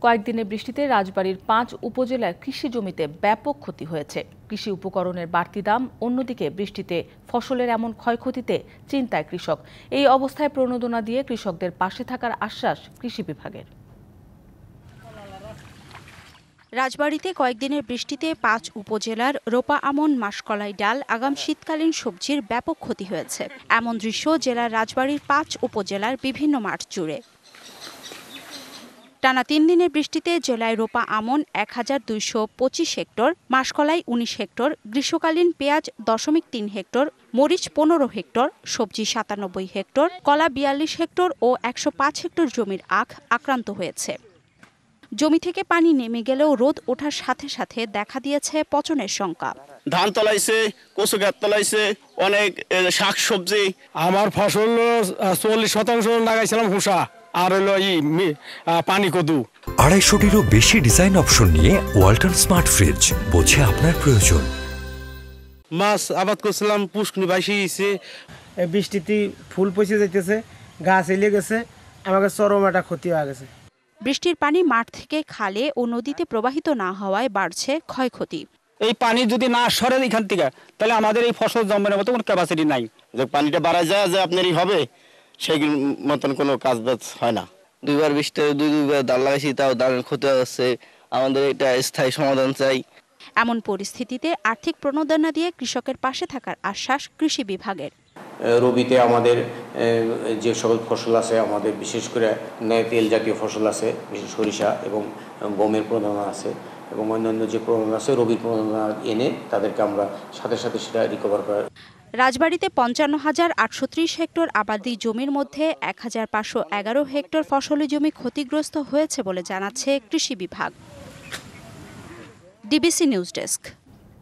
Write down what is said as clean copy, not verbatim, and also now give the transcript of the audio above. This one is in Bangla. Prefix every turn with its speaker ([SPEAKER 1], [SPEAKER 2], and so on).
[SPEAKER 1] কয়েকদিনের বৃষ্টিতে রাজবাড়ীর ৫ উপজেলার কৃষি জমিতে ব্যাপক ক্ষতি হয়েছে। কৃষি উপকরণের বাড়তি দাম, অন্যদিকে বৃষ্টিতে ফসলের এমন ক্ষয়ক্ষতিতে চিন্তায় কৃষক। এই অবস্থায় প্রণোদনা দিয়ে কৃষকদের পাশে থাকার আশ্বাস কৃষি বিভাগের।
[SPEAKER 2] রাজবাড়ীতে কয়েকদিনের বৃষ্টিতে ৫ উপজেলার রোপা আমন, মাসকলাই ডাল, আগাম শীতকালীন সবজির ব্যাপক ক্ষতি হয়েছে। এমন দৃশ্য জেলার রাজবাড়ীর ৫ উপজেলার বিভিন্ন মাঠ জুড়ে। টানা ৩ দিনের বৃষ্টিতে জেলায় রোপা আমন ১,২২৫ হেক্টর, মাসকলাই ১৯ হেক্টর, গ্রীষ্মকালীন পেঁয়াজ ০.৩ হেক্টর, মরিচ ১৫ হেক্টর, সবজি ৯৭ হেক্টর, কলা ৪২ হেক্টর ও ১০৫ হেক্টর জমির আখ আক্রান্ত হয়েছে। জমি থেকে পানি নেমে গেলেও রোদ ওঠার সাথে সাথে দেখা দিয়েছে পচনের শঙ্কা।
[SPEAKER 3] ধান তলাইছে, কচু গাছ তলাইছে, অনেক শাক সবজি।
[SPEAKER 4] আমার ফসল ৪০% লাগাইছিলাম হুসা, আর হলো পানি কদু।
[SPEAKER 5] ২৫০টিরও বেশি ডিজাইন অপশন নিয়ে ওয়ালটন স্মার্ট ফ্রিজ, বোঝে আপনার প্রয়োজন।
[SPEAKER 6] মাছ আবাদ করছিলাম, পুষ্কনি ভাসি গেছে,
[SPEAKER 7] বৃষ্টিতে ফুল পচে যাইতেছে, গাছ এলে গেছে, আমাকে চরম একটা ক্ষতি হয়ে গেছে।
[SPEAKER 2] বৃষ্টির পানি মাঠ থেকে খালে ও নদীতে প্রবাহিত না হওয়ায় বাড়ছে ক্ষয়ক্ষতি।
[SPEAKER 4] এই পানি যদি না সরে এখান থেকে, তাহলে আমাদের এই ফসল জন্মানোর মতো কোনো ক্যাপাসিটি নাই।
[SPEAKER 3] যে পানিটা বাড়া যায় যে আপনারই হবে, সেই মতন কোনো কাজ বাজ হয় না।
[SPEAKER 8] দুইবার বৃষ্টিতে দুইবার ধান লাগাইছি, তাও ধানের ক্ষতি হচ্ছে। আমাদের এটা স্থায়ী সমাধান চাই।
[SPEAKER 2] এমন পরিস্থিতিতে আর্থিক প্রণোদনা দিয়ে কৃষকের পাশে থাকার আশ্বাস কৃষি বিভাগের।
[SPEAKER 9] রবিতে আমাদের যে সকল ফসল আছে, আমাদের বিশেষ করে তেল জাতীয় ফসল আছে, বিশেষ সরিষা এবং গমের প্রণোদনা আছে এবং অন্যান্য যে প্রণোদনা আছে, রবির প্রণোদনা এনে তাদেরকে আমরা সাথে সাথে সেটা রিকভার করা।
[SPEAKER 2] রাজবাড়ীতে ৫৫,৮৩০ হেক্টর আবাদি জমির মধ্যে ১,৫১১ হেক্টর ফসলি জমি ক্ষতিগ্রস্ত হয়েছে বলে জানাচ্ছে কৃষি বিভাগ। DBC news desk.